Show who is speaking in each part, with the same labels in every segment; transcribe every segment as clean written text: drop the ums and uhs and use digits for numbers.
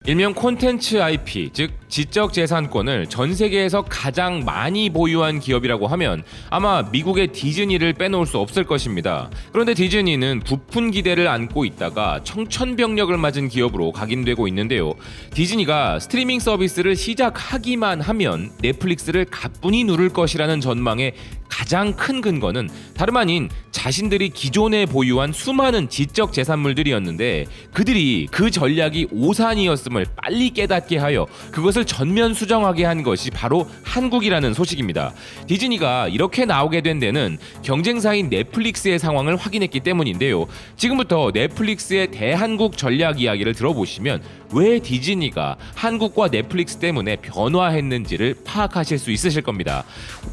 Speaker 1: 일명 콘텐츠 IP, 즉 지적 재산권을 전 세계에서 가장 많이 보유한 기업이라고 하면 아마 미국의 디즈니를 빼놓을 수 없을 것입니다. 그런데 디즈니는 부푼 기대를 안고 있다가 청천벽력을 맞은 기업으로 각인되고 있는데요. 디즈니가 스트리밍 서비스를 시작하기만 하면 넷플릭스를 가뿐히 누를 것이라는 전망의 가장 큰 근거는 다름 아닌 자신들이 기존에 보유한 수많은 지적 재산물들이었는데 그들이 그 전략이 오산이었음을 빨리 깨닫게 하여 그것을 전면 수정하게 한 것이 바로 한국이라는 소식입니다. 디즈니가 이렇게 나오게 된 데는 경쟁사인 넷플릭스의 상황을 확인했기 때문인데요. 지금부터 넷플릭스의 대한국 전략 이야기를 들어보시면 왜 디즈니가 한국과 넷플릭스 때문에 변화했는지를 파악하실 수 있으실 겁니다.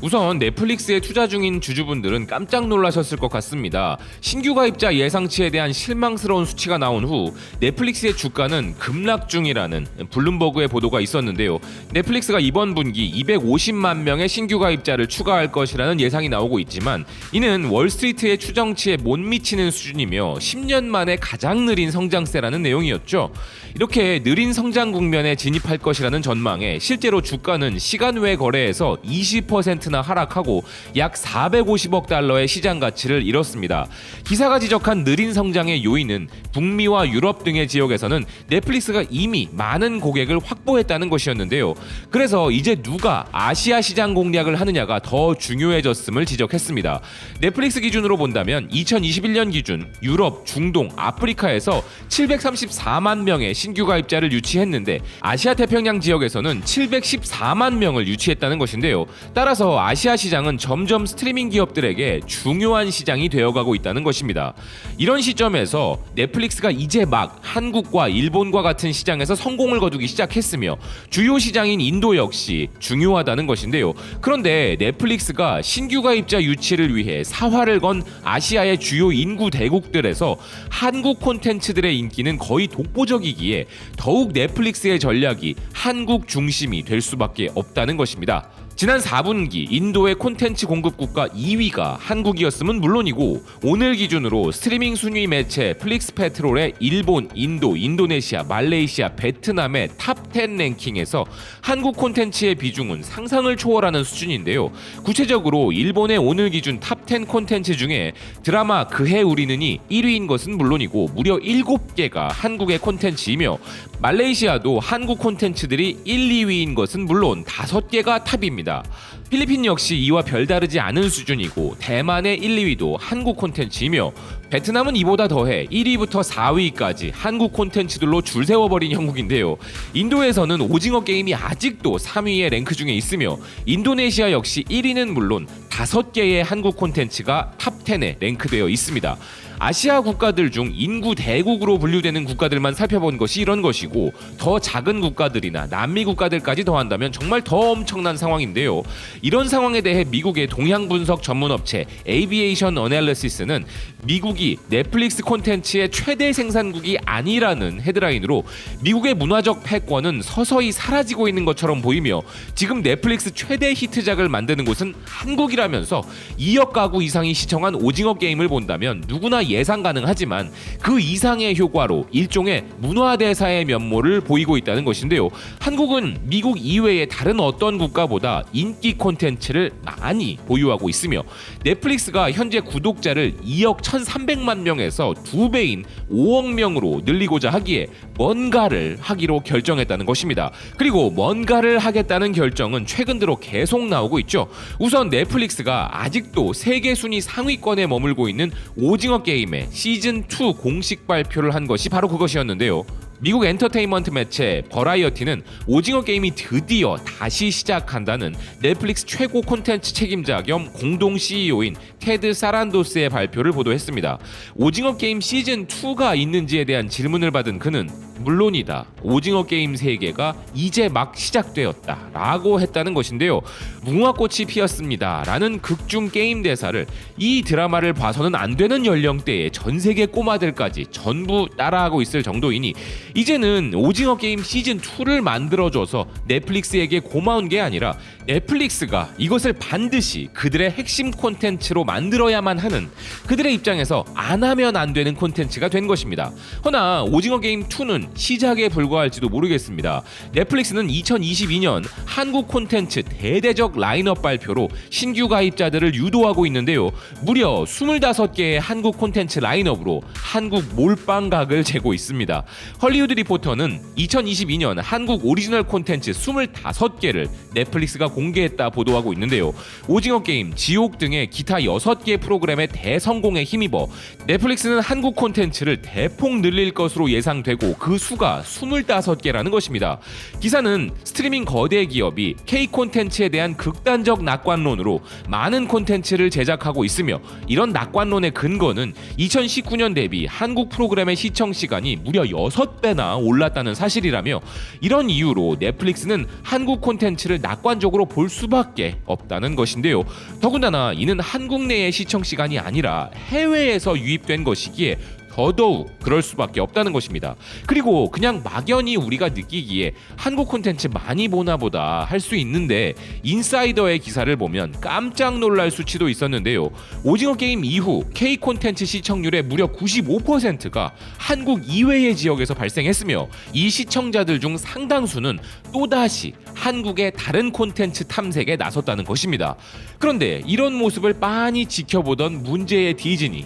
Speaker 1: 우선 넷플릭스에 투자 중인 주주분들은 깜짝 놀라셨을 것 같습니다. 신규 가입자 예상치에 대한 실망스러운 수치가 나온 후 넷플릭스의 주가는 급락 중이라는 블룸버그의 보도가 있었는데요. 넷플릭스가 이번 분기 250만 명의 신규 가입자를 추가할 것이라는 예상이 나오고 있지만 이는 월스트리트의 추정치에 못 미치는 수준이며 10년 만에 가장 느린 성장세라는 내용이었죠. 이렇게 느린 성장 국면에 진입할 것이라는 전망에 실제로 주가는 시간 외 거래에서 20%나 하락하고 약 450억 달러의 시장 가치를 잃었습니다. 기사가 지적한 느린 성장의 요인은 북미와 유럽 등의 지역에서는 넷플릭스가 이미 많은 고객을 확보했다는 것이었는데요. 그래서 이제 누가 아시아 시장 공략을 하느냐가 더 중요해졌음을 지적했습니다. 넷플릭스 기준으로 본다면 2021년 기준 유럽, 중동, 아프리카에서 734만 명의 신규 가입자를 유치했는데 아시아 태평양 지역에서는 714만 명을 유치했다는 것인데요. 따라서 아시아 시장은 점점 스트리밍 기업들에게 중요한 시장이 되어가고 있다는 것입니다. 이런 시점에서 넷플릭스가 이제 막 한국과 일본과 같은 시장에서 성공을 거두기 시작했으며 주요 시장인 인도 역시 중요하다는 것인데요. 그런데 넷플릭스가 신규 가입자 유치를 위해 사활을 건 아시아의 주요 인구 대국들에서 한국 콘텐츠들의 인기는 거의 독보적이기에 더욱 넷플릭스의 전략이 한국 중심이 될 수밖에 없다는 것입니다. 지난 4분기 인도의 콘텐츠 공급 국가 2위가 한국이었음은 물론이고 오늘 기준으로 스트리밍 순위 매체 플릭스페트롤의 일본, 인도, 인도네시아, 말레이시아, 베트남의 탑10 랭킹에서 한국 콘텐츠의 비중은 상상을 초월하는 수준인데요. 구체적으로 일본의 오늘 기준 탑10 콘텐츠 중에 드라마 그해 우리는이 1위인 것은 물론이고 무려 7개가 한국의 콘텐츠이며 말레이시아도 한국 콘텐츠들이 1, 2위인 것은 물론 5개가 탑입니다. 필리핀 역시 이와 별다르지 않은 수준이고 대만의 1, 2위도 한국 콘텐츠이며 베트남은 이보다 더해 1위부터 4위까지 한국 콘텐츠들로 줄 세워버린 형국인데요. 인도에서는 오징어 게임이 아직도 3위의 랭크 중에 있으며 인도네시아 역시 1위는 물론 5개의 한국 콘텐츠가 탑10에 랭크되어 있습니다. 아시아 국가들 중 인구 대국으로 분류되는 국가들만 살펴본 것이 이런 것이고 더 작은 국가들이나 남미 국가들까지 더한다면 정말 더 엄청난 상황인데요. 이런 상황에 대해 미국의 동향 분석 전문업체 에이비에이션 어널리시스는 미국이 넷플릭스 콘텐츠의 최대 생산국이 아니라는 헤드라인으로 미국의 문화적 패권은 서서히 사라지고 있는 것처럼 보이며 지금 넷플릭스 최대 히트작을 만드는 곳은 한국이라면서 2억 가구 이상이 시청한 오징어 게임을 본다면 누구나 예상 가능하지만 그 이상의 효과로 일종의 문화대사의 면모를 보이고 있다는 것인데요. 한국은 미국 이외의 다른 어떤 국가보다 인기 콘텐츠를 많이 보유하고 있으며 넷플릭스가 현재 구독자를 2억 1,300만 명에서 2배인 5억 명으로 늘리고자 하기에 뭔가를 하기로 결정했다는 것입니다. 그리고 뭔가를 하겠다는 결정은 최근 들어 계속 나오고 있죠. 우선 넷플릭스가 아직도 세계 순위 상위권에 머물고 있는 오징어 게임의 시즌2 공식 발표를 한 것이 바로 그것이었는데요. 미국 엔터테인먼트 매체 버라이어티는 오징어 게임이 드디어 다시 시작한다는 넷플릭스 최고 콘텐츠 책임자 겸 공동 CEO인 테드 사란도스의 발표를 보도했습니다. 오징어 게임 시즌2가 있는지에 대한 질문을 받은 그는 물론이다. 오징어 게임 세계가 이제 막 시작되었다 라고 했다는 것인데요. 무궁화꽃이 피었습니다 라는 극중 게임 대사를 이 드라마를 봐서는 안 되는 연령대의 전 세계 꼬마들까지 전부 따라하고 있을 정도이니 이제는 오징어 게임 시즌2를 만들어줘서 넷플릭스에게 고마운 게 아니라 넷플릭스가 이것을 반드시 그들의 핵심 콘텐츠로 만들어야만 하는 그들의 입장에서 안 하면 안 되는 콘텐츠가 된 것입니다. 허나 오징어 게임 2는 것은 시작에 불과할지도 모르겠습니다. 넷플릭스는 2022년 한국 콘텐츠 대대적 라인업 발표로 신규 가입자들을 유도하고 있는데요. 무려 25개의 한국 콘텐츠 라인업으로 한국 몰빵각을 재고 있습니다. 헐리우드 리포터는 2022년 한국 오리지널 콘텐츠 25개를 넷플릭스가 공개했다 보도하고 있는데요. 오징어 게임, 지옥 등의 기타 6개 프로그램의 대성공에 힘입어 넷플릭스는 한국 콘텐츠를 대폭 늘릴 것으로 예상되고 그 수가 25개라는 것입니다. 기사는 스트리밍 거대 기업이 K 콘텐츠에 대한 극단적 낙관론으로 많은 콘텐츠를 제작하고 있으며 이런 낙관론의 근거는 2019년 대비 한국 프로그램의 시청 시간이 무려 6배나 올랐다는 사실이라며 이런 이유로 넷플릭스는 한국 콘텐츠를 낙관적으로 볼 수밖에 없다는 것인데요. 더군다나 이는 한국 내의 시청 시간이 아니라 해외에서 유입된 것이기에 더더욱 그럴 수밖에 없다는 것입니다. 그리고 그냥 막연히 우리가 느끼기에 한국 콘텐츠 많이 보나 보다 할 수 있는데 인사이더의 기사를 보면 깜짝 놀랄 수치도 있었는데요. 오징어 게임 이후 K 콘텐츠 시청률의 무려 95%가 한국 이외의 지역에서 발생했으며 이 시청자들 중 상당수는 또다시 한국의 다른 콘텐츠 탐색에 나섰다는 것입니다. 그런데 이런 모습을 빤히 지켜보던 문제의 디즈니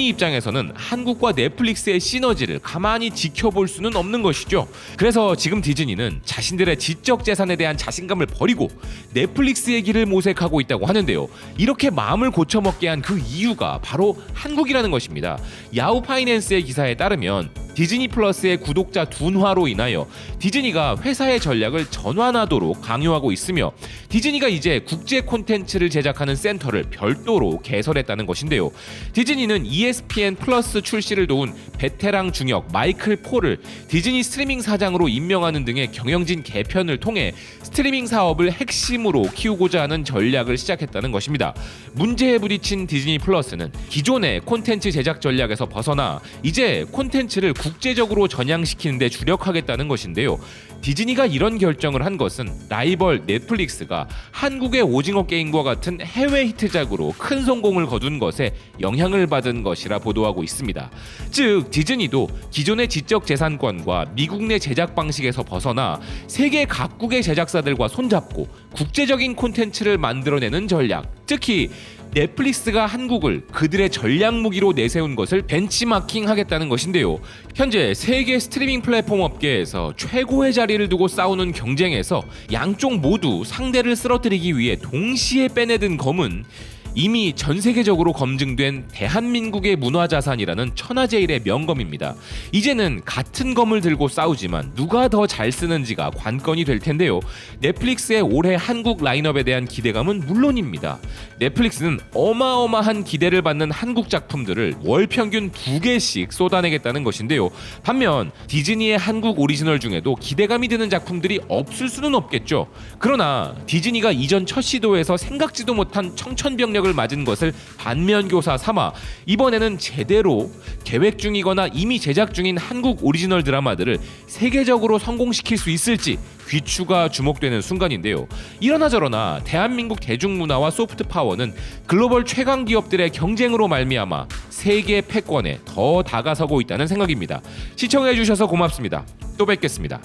Speaker 1: 입장에서는 한국과 넷플릭스의 시너지를 가만히 지켜볼 수는 없는 것이죠. 그래서 지금 디즈니는 자신들의 지적 재산에 대한 자신감을 버리고 넷플릭스의 길을 모색하고 있다고 하는데요. 이렇게 마음을 고쳐먹게 한 그 이유가 바로 한국이라는 것입니다. 야후 파이낸스의 기사에 따르면 디즈니 플러스의 구독자 둔화로 인하여 디즈니가 회사의 전략을 전환하도록 강요하고 있으며 디즈니가 이제 국제 콘텐츠를 제작하는 센터를 별도로 개설했다는 것인데요. 디즈니는 ESPN 플러스 출시를 도운 베테랑 중역 마이클 폴을 디즈니 스트리밍 사장으로 임명하는 등의 경영진 개편을 통해 스트리밍 사업을 핵심으로 키우고자 하는 전략을 시작했다는 것입니다. 문제에 부딪힌 디즈니 플러스는 기존의 콘텐츠 제작 전략에서 벗어나 이제 콘텐츠를 국제적으로 전향시키는 데 주력하겠다는 것인데요. 디즈니가 이런 결정을 한 것은 라이벌 넷플릭스가 한국의 오징어 게임과 같은 해외 히트작으로 큰 성공을 거둔 것에 영향을 받은 것이라 보도하고 있습니다. 즉 디즈니도 기존의 지적 재산권과 미국 내 제작 방식에서 벗어나 세계 각국의 제작사들과 손잡고 국제적인 콘텐츠를 만들어내는 전략, 특히 넷플릭스가 한국을 그들의 전략 무기로 내세운 것을 벤치마킹 하겠다는 것인데요. 현재 세계 스트리밍 플랫폼 업계에서 최고의 자리를 두고 싸우는 경쟁에서 양쪽 모두 상대를 쓰러뜨리기 위해 동시에 빼내든 검은 이미 전 세계적으로 검증된 대한민국의 문화자산이라는 천하제일의 명검입니다. 이제는 같은 검을 들고 싸우지만 누가 더 잘 쓰는지가 관건이 될 텐데요. 넷플릭스의 올해 한국 라인업에 대한 기대감은 물론입니다. 넷플릭스는 어마어마한 기대를 받는 한국 작품들을 월 평균 2개씩 쏟아내겠다는 것인데요. 반면 디즈니의 한국 오리지널 중에도 기대감이 드는 작품들이 없을 수는 없겠죠. 그러나 디즈니가 이전 첫 시도에서 생각지도 못한 청천벽력을 맞은 것을 반면교사 삼아 이번에는 제대로 계획 중이거나 이미 제작 중인 한국 오리지널 드라마들을 세계적으로 성공시킬 수 있을지 귀추가 주목되는 순간인데요. 이러나 저러나 대한민국 대중문화와 소프트 파워는 글로벌 최강 기업들의 경쟁으로 말미암아 세계 패권에 더 다가서고 있다는 생각입니다. 시청해주셔서 고맙습니다. 또 뵙겠습니다.